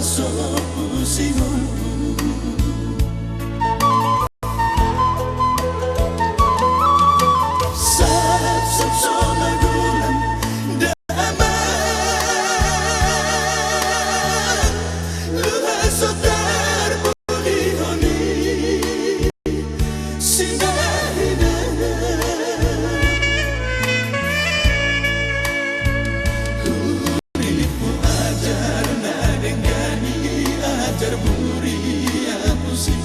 so pusingon. Sab so magulang daman luha so tarbulihoni sinahina. Hulit mo ajar na denggani ajar buri apusi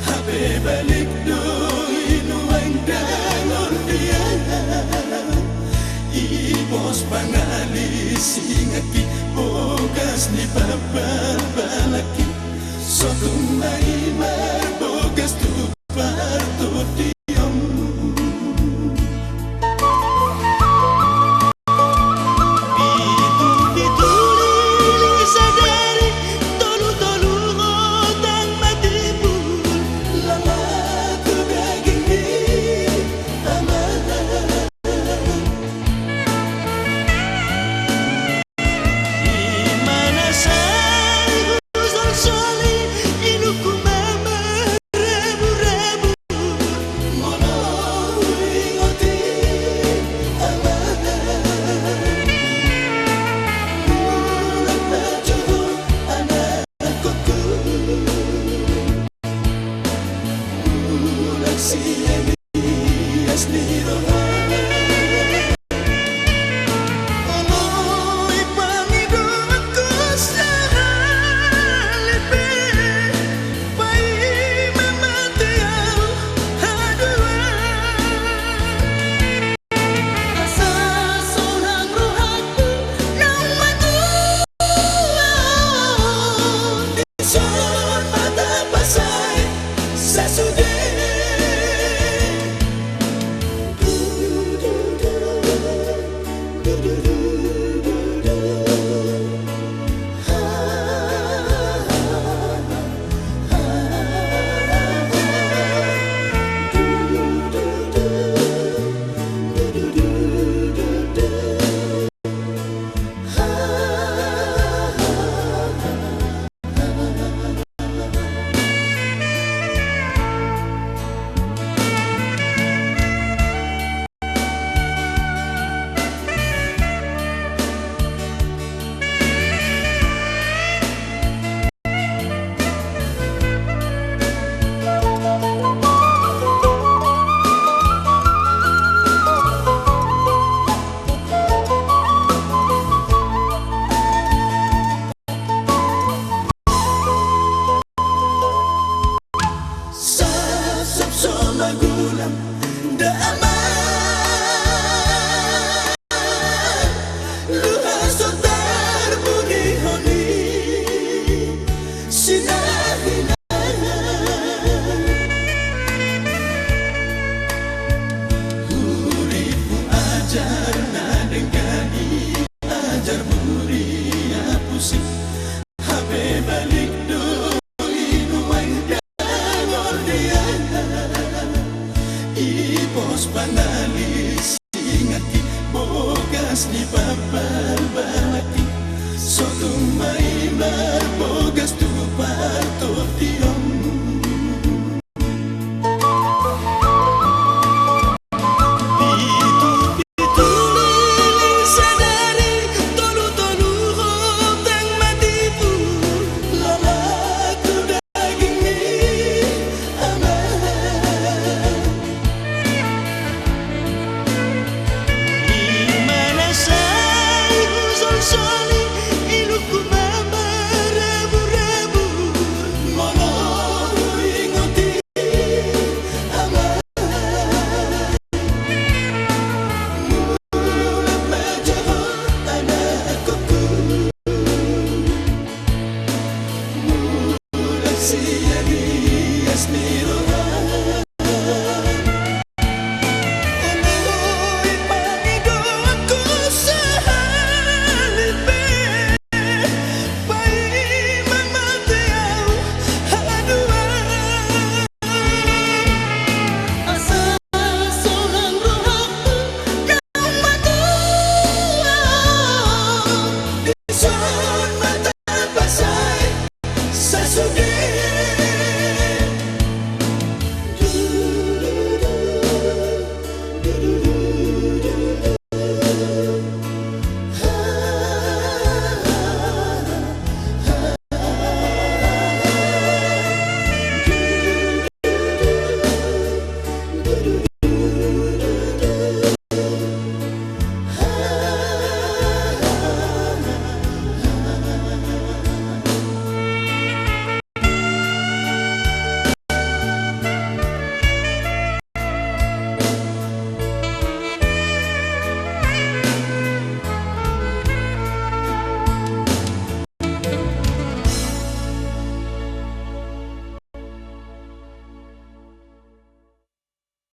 habe balik do inuang dangol dia ibos pangalis ingaki bogas ni pabalaki so kumai mar bogas tu parto diom. Itu lili sadari tolu ngotang matipu lama tu daging di amanah. Imana sai guzon soli inuku mama rebu mono ingoti amanah. Mulat baju anakku mulat siang asli rohana. Sab so magulang daman luha so tarbulihoni sinahina. Hulit mo ajar na denggani ajar buri apusi habe balik do inuang dangol dia ibos panalis ingati bogas ni pabalaki so tumay mar bogas tu parto diom. Itu lili sadari tolu ngotang matipu lama tu daging ni amanah. Imana sai guzon soli inuku mama rebu mono ingoti amanah. Mulat baju anakku mulat siang asli